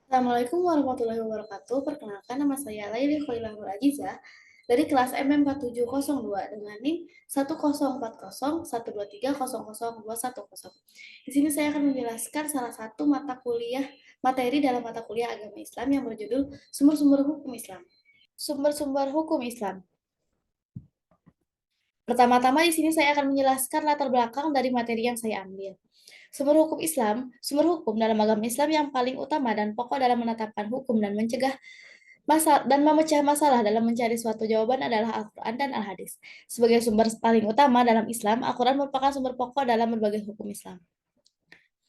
Assalamualaikum warahmatullahi wabarakatuh. Perkenalkan, nama saya Laili Khalilahul Ajiza dari kelas MM4702 dengan NIM 1040123002110. Di sini saya akan menjelaskan salah satu materi dalam mata kuliah agama Islam yang berjudul Sumber-sumber Hukum Islam. Sumber-sumber Hukum Islam. Pertama-tama di sini saya akan menjelaskan latar belakang dari materi yang saya ambil. Sumber hukum dalam agama Islam yang paling utama dan pokok dalam menetapkan hukum dan memecah masalah dalam mencari suatu jawaban adalah Al-Quran dan Al-Hadis. Sebagai sumber paling utama dalam Islam, Al-Quran merupakan sumber pokok dalam berbagai hukum Islam.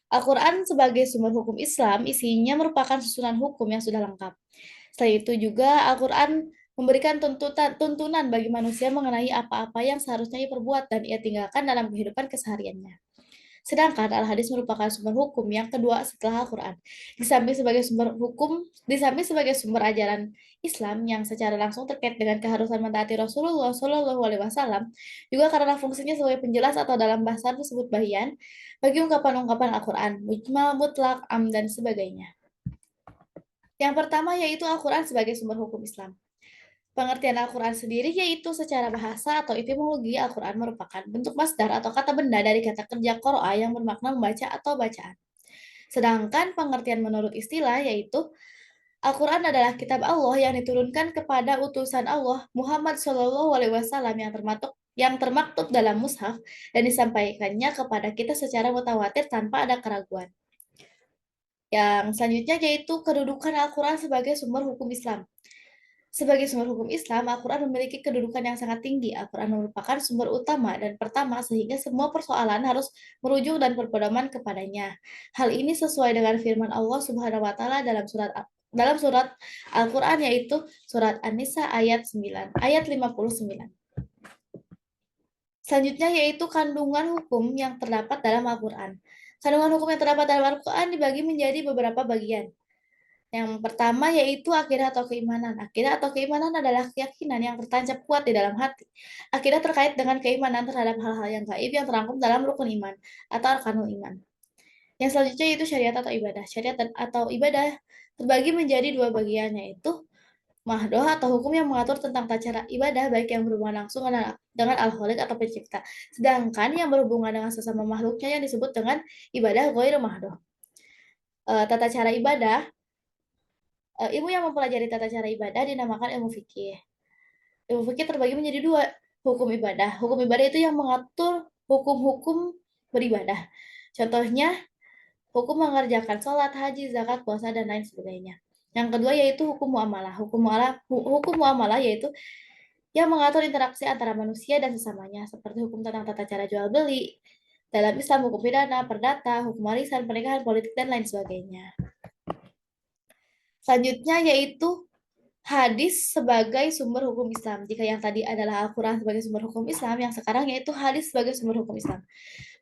Al-Quran sebagai sumber hukum Islam, isinya merupakan susunan hukum yang sudah lengkap. Selain itu juga Al-Quran memberikan tuntunan bagi manusia mengenai apa-apa yang seharusnya ia perbuat dan ia tinggalkan dalam kehidupan kesehariannya. Sedangkan Al-Hadis merupakan sumber hukum yang kedua setelah Al-Quran. Di samping sebagai sumber ajaran Islam yang secara langsung terkait dengan keharusan mentaati Rasulullah Shallallahu Alaihi Wasallam, juga karena fungsinya sebagai penjelas atau dalam bahasa disebut bayan bagi ungkapan-ungkapan Al-Quran, mujmal, mutlak, am, dan sebagainya. Yang pertama yaitu Al-Quran sebagai sumber hukum Islam. Pengertian Al-Quran sendiri yaitu secara bahasa atau etimologi Al-Quran merupakan bentuk masdar atau kata benda dari kata kerja qoro'a yang bermakna membaca atau bacaan. Sedangkan pengertian menurut istilah yaitu Al-Quran adalah kitab Allah yang diturunkan kepada utusan Allah Muhammad Shallallahu Alaihi Wasallam yang termaktub dalam mushaf dan disampaikannya kepada kita secara mutawatir tanpa ada keraguan. Yang selanjutnya yaitu kedudukan Al-Quran sebagai sumber hukum Islam. Sebagai sumber hukum Islam, Al-Quran memiliki kedudukan yang sangat tinggi. Al-Quran merupakan sumber utama dan pertama sehingga semua persoalan harus merujuk dan berpedoman kepadanya. Hal ini sesuai dengan firman Allah Subhanahu wa taala dalam surat Al-Quran yaitu surat An-Nisa ayat 9, ayat 59. Selanjutnya yaitu kandungan hukum yang terdapat dalam Al-Quran. Kandungan hukum yang terdapat dalam Al-Quran dibagi menjadi beberapa bagian. Yang pertama yaitu akidah atau keimanan. Akidah atau keimanan adalah keyakinan yang tertancap kuat di dalam hati. Akidah terkait dengan keimanan terhadap hal-hal yang gaib yang terangkum dalam rukun iman atau arkanul iman. Yang selanjutnya yaitu syariat atau ibadah. Atau ibadah terbagi menjadi dua bagian yaitu mahdoh atau hukum yang mengatur tentang tata cara ibadah baik yang berhubungan langsung dengan al-khaliq atau pencipta. Sedangkan yang berhubungan dengan sesama makhluknya yang disebut dengan ibadah ghair mahdoh. Tata cara ibadah Ilmu yang mempelajari tata cara ibadah dinamakan ilmu fikih. Ilmu fikih terbagi menjadi dua, hukum ibadah. Hukum ibadah itu yang mengatur hukum-hukum beribadah. Contohnya, hukum mengerjakan sholat, haji, zakat, puasa, dan lain sebagainya. Yang kedua yaitu hukum muamalah. Hukum muamalah yaitu yang mengatur interaksi antara manusia dan sesamanya, seperti hukum tentang tata cara jual beli. Dalam Islam, hukum pidana, perdata, hukum warisan, pernikahan, politik, dan lain sebagainya. Selanjutnya yaitu hadis sebagai sumber hukum Islam. Jika yang tadi adalah Al-Quran sebagai sumber hukum Islam, yang sekarang yaitu hadis sebagai sumber hukum Islam.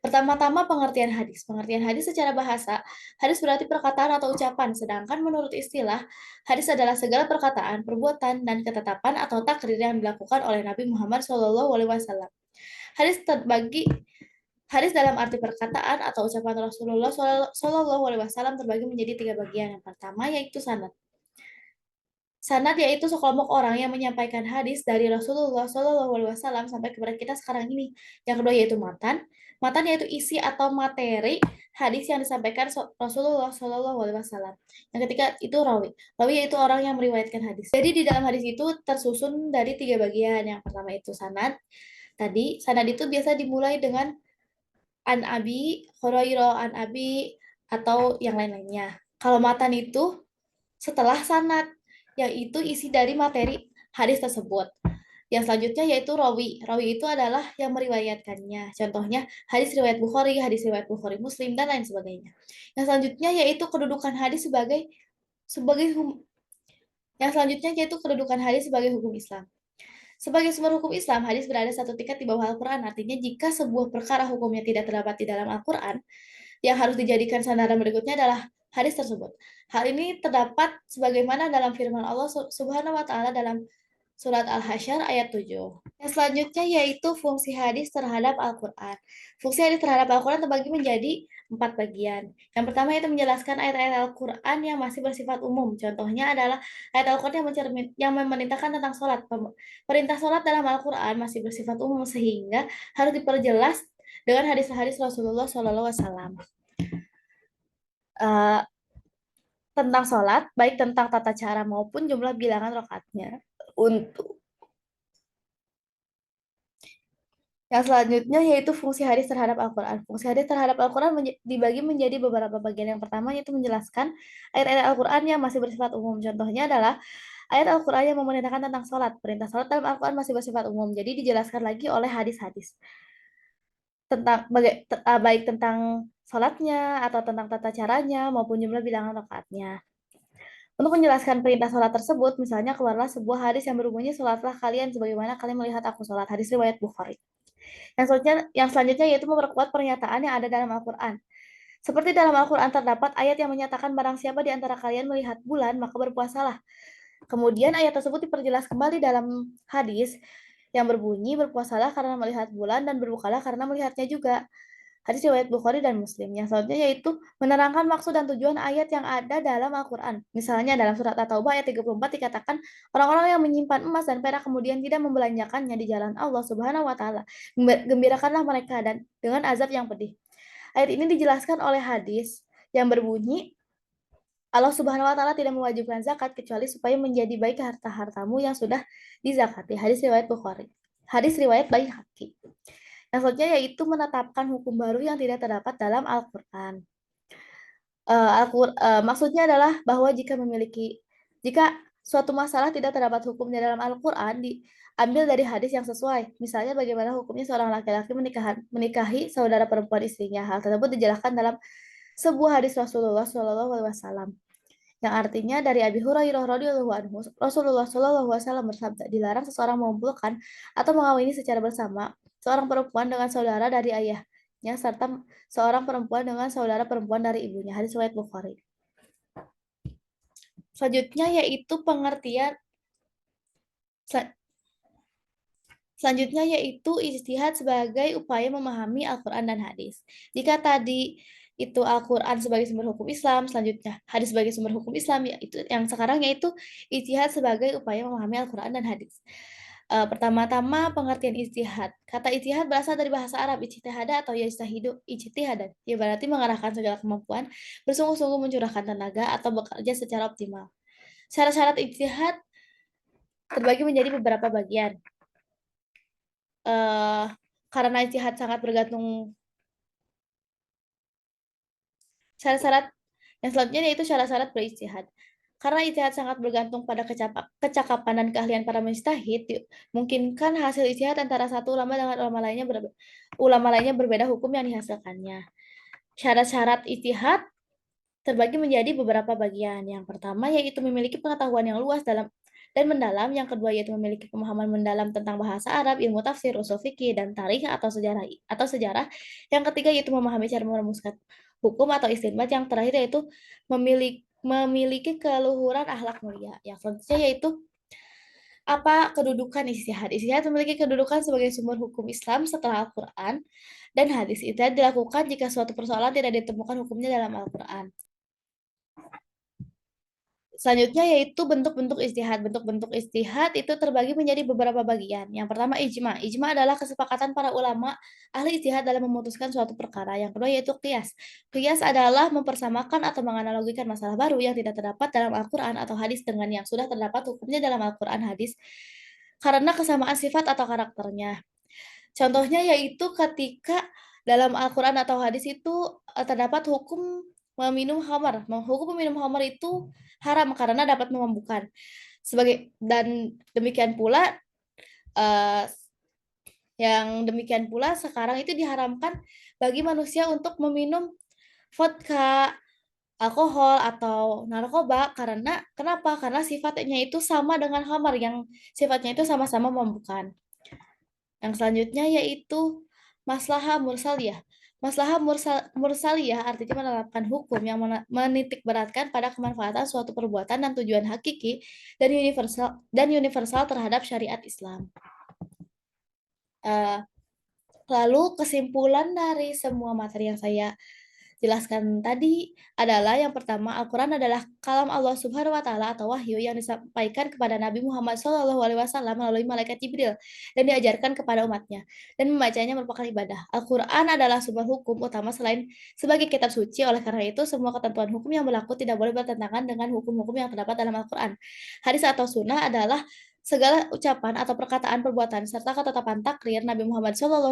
Pertama-tama pengertian hadis. Pengertian hadis secara bahasa, hadis berarti perkataan atau ucapan, sedangkan menurut istilah, hadis adalah segala perkataan, perbuatan, dan ketetapan atau takrir yang dilakukan oleh Nabi Muhammad SAW. Hadis terbagi Hadis dalam arti perkataan atau ucapan Rasulullah SAW terbagi menjadi tiga bagian. Yang pertama yaitu sanad. Sanad yaitu sekelompok orang yang menyampaikan hadis dari Rasulullah SAW sampai kepada kita sekarang ini. Yang kedua yaitu matan. Matan yaitu isi atau materi hadis yang disampaikan Rasulullah SAW. Yang ketiga itu rawi. Rawi yaitu orang yang meriwayatkan hadis. Jadi di dalam hadis itu tersusun dari tiga bagian. Yang pertama itu sanad. Tadi sanad itu biasa dimulai dengan an abi, Hurairah, an abi, atau yang lain-lainnya. Kalau matan itu setelah sanad, yaitu isi dari materi hadis tersebut. Yang selanjutnya yaitu rawi. Rawi itu adalah yang meriwayatkannya. Contohnya hadis riwayat Bukhari Muslim, dan lain sebagainya. Yang selanjutnya yaitu kedudukan hadis sebagai yang selanjutnya yaitu kedudukan hadis sebagai hukum Islam. Sebagai sumber hukum Islam, hadis berada satu tingkat di bawah Al-Quran. Artinya jika sebuah perkara hukumnya tidak terdapat di dalam Al-Quran, yang harus dijadikan sandaran berikutnya adalah hadis tersebut. Hal ini terdapat sebagaimana dalam firman Allah Subhanahu wa taala dalam Surat Al-Hasyr ayat 7. Yang selanjutnya yaitu fungsi hadis terhadap Al-Quran. Fungsi hadis terhadap Al-Quran terbagi menjadi 4 bagian. Yang pertama yaitu menjelaskan ayat-ayat Al-Quran yang masih bersifat umum. Contohnya adalah ayat Al-Quran yang memerintahkan tentang sholat. Perintah sholat dalam Al-Quran masih bersifat umum sehingga harus diperjelas dengan hadis-hadis Rasulullah SAW. Tentang sholat, baik tentang tata cara maupun jumlah bilangan rakaatnya. Untuk Yang selanjutnya yaitu fungsi hadis terhadap Al-Quran. Fungsi hadis terhadap Al-Quran dibagi menjadi beberapa bagian. Yang pertama yaitu menjelaskan ayat-ayat Al-Quran yang masih bersifat umum. Contohnya adalah ayat Al-Quran yang memerintahkan tentang sholat. Perintah sholat dalam Al-Quran masih bersifat umum. Jadi dijelaskan lagi oleh hadis-hadis. Baik tentang sholatnya atau tentang tata caranya maupun jumlah bilangan rakaatnya. Untuk menjelaskan perintah sholat tersebut, misalnya keluarlah sebuah hadis yang berbunyi, sholatlah kalian sebagaimana kalian melihat aku sholat. Hadis riwayat Bukhari. Yang selanjutnya yaitu memperkuat pernyataan yang ada dalam Al-Quran. Seperti dalam Al-Quran terdapat ayat yang menyatakan barang siapa di antara kalian melihat bulan, maka berpuasalah. Kemudian ayat tersebut diperjelas kembali dalam hadis yang berbunyi berpuasalah karena melihat bulan dan berbukalah karena melihatnya juga. Hadis riwayat Bukhari dan Muslim. Yang selanjutnya yaitu menerangkan maksud dan tujuan ayat yang ada dalam Al-Quran. Misalnya dalam surat At-Taubah ayat 34 dikatakan orang-orang yang menyimpan emas dan perak kemudian tidak membelanjakannya di jalan Allah Subhanahu wa taala. Gembirakanlah mereka dan dengan azab yang pedih. Ayat ini dijelaskan oleh hadis yang berbunyi Allah Subhanahu wa taala tidak mewajibkan zakat kecuali supaya menjadi baik harta-hartamu yang sudah dizakati. Hadis riwayat Bukhari. Hadis riwayat Baihaqi. Yang selanjutnya yaitu menetapkan hukum baru yang tidak terdapat dalam Al-Quran. Maksudnya adalah bahwa jika suatu masalah tidak terdapat hukumnya dalam Al-Quran, diambil dari hadis yang sesuai. Misalnya bagaimana hukumnya seorang laki-laki menikahi saudara perempuan istrinya. Hal tersebut dijelaskan dalam sebuah hadis Rasulullah SAW. Yang artinya dari Abi Hurairah radhiyallahu anhu, Rasulullah SAW bersabda, dilarang seseorang mengumpulkan atau mengawini secara bersama seorang perempuan dengan saudara dari ayahnya serta seorang perempuan dengan saudara perempuan dari ibunya. Hadis riwayat Bukhari. Selanjutnya yaitu Selanjutnya yaitu ijtihad sebagai upaya memahami Al-Quran dan hadis. Jika tadi itu Al-Quran sebagai sumber hukum Islam, selanjutnya hadis sebagai sumber hukum Islam, yaitu yang sekarang yaitu ijtihad sebagai upaya memahami Al-Quran dan hadis. Pertama-tama pengertian ijtihad. Kata ijtihad berasal dari bahasa Arab ijtihada atau yajtahidu ijtihadan. Ya berarti mengarahkan segala kemampuan, bersungguh-sungguh mencurahkan tenaga atau bekerja secara optimal. Syarat-syarat ijtihad terbagi menjadi beberapa bagian. Karena ijtihad sangat bergantung syarat-syarat yang selanjutnya yaitu syarat-syarat berijtihad. Karena ijtihad sangat bergantung pada kecakapan dan keahlian para mujtahid, mungkinkan hasil ijtihad antara satu ulama dengan ulama lainnya berbeda hukum yang dihasilkannya. Syarat-syarat ijtihad terbagi menjadi beberapa bagian. Yang pertama yaitu memiliki pengetahuan yang luas dan mendalam. Yang kedua yaitu memiliki pemahaman mendalam tentang bahasa Arab, ilmu tafsir, usul fikih, dan tarikh atau sejarah. Yang ketiga yaitu memahami cara merumuskan hukum atau istinbat. Yang terakhir yaitu memiliki keluhuran akhlak mulia. Yang selanjutnya yaitu apa kedudukan ijtihad? Ijtihad memiliki kedudukan sebagai sumber hukum Islam setelah Al-Quran dan hadis. Ijtihad dilakukan jika suatu persoalan tidak ditemukan hukumnya dalam Al-Quran. Selanjutnya yaitu bentuk-bentuk ijtihad. Bentuk-bentuk ijtihad itu terbagi menjadi beberapa bagian. Yang pertama ijma. Ijma adalah kesepakatan para ulama ahli ijtihad dalam memutuskan suatu perkara. Yang kedua yaitu qiyas. Qiyas adalah mempersamakan atau menganalogikan masalah baru yang tidak terdapat dalam Al-Quran atau hadis dengan yang sudah terdapat hukumnya dalam Al-Quran hadis karena kesamaan sifat atau karakternya. Contohnya yaitu ketika dalam Al-Quran atau hadis itu terdapat hukum meminum khamar. Hukum meminum khamar itu haram karena dapat memabukkan. Dan demikian pula sekarang itu diharamkan bagi manusia untuk meminum vodka, alkohol atau narkoba kenapa? Karena sifatnya itu sama dengan khamar yang sifatnya itu sama-sama memabukkan. Yang selanjutnya yaitu maslahah mursaliyah. Maslahah mursaliyah artinya menerapkan hukum yang menitik beratkan pada kemanfaatan suatu perbuatan dan tujuan hakiki dan universal terhadap syariat Islam. Eh, Lalu kesimpulan dari semua materi yang saya jelaskan tadi adalah yang pertama, Al-Quran adalah kalam Allah Subhanahu wa Ta'ala atau wahyu yang disampaikan kepada Nabi Muhammad SAW melalui malaikat Jibril dan diajarkan kepada umatnya, dan membacanya merupakan ibadah. Al-Quran adalah sumber hukum utama selain sebagai kitab suci. Oleh karena itu, semua ketentuan hukum yang berlaku tidak boleh bertentangan dengan hukum-hukum yang terdapat dalam Al-Quran. Hadis atau sunnah adalah segala ucapan atau perkataan perbuatan serta ketetapan takrir Nabi Muhammad SAW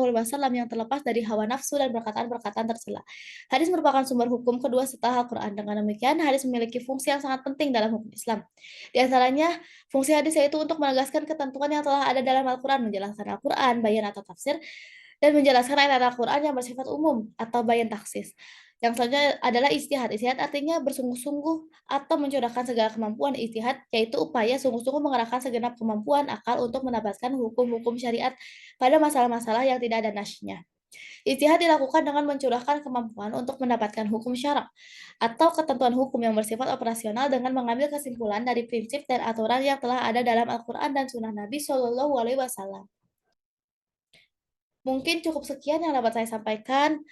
yang terlepas dari hawa nafsu dan perkataan-perkataan tercela. Hadis merupakan sumber hukum kedua setelah Al-Quran. Dengan demikian, hadis memiliki fungsi yang sangat penting dalam hukum Islam. Di antaranya, fungsi hadis yaitu untuk menegaskan ketentuan yang telah ada dalam Al-Quran, menjelaskan Al-Quran, bayan atau tafsir, dan menjelaskan ayat Al-Quran yang bersifat umum atau bayan taksis. Yang selanjutnya adalah ijtihad. Ijtihad artinya bersungguh-sungguh atau mencurahkan segala kemampuan. Ijtihad yaitu upaya sungguh-sungguh mengerahkan segenap kemampuan akal untuk mendapatkan hukum-hukum syariat pada masalah-masalah yang tidak ada nasnya. Ijtihad dilakukan dengan mencurahkan kemampuan untuk mendapatkan hukum syarak atau ketentuan hukum yang bersifat operasional dengan mengambil kesimpulan dari prinsip dan aturan yang telah ada dalam Al-Quran dan Sunnah Nabi Shallallahu Alaihi Wasallam. Mungkin cukup sekian yang dapat saya sampaikan.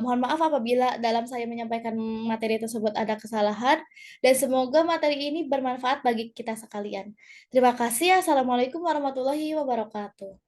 Mohon maaf apabila dalam saya menyampaikan materi tersebut ada kesalahan, dan semoga materi ini bermanfaat bagi kita sekalian. Terima kasih. Assalamualaikum warahmatullahi wabarakatuh.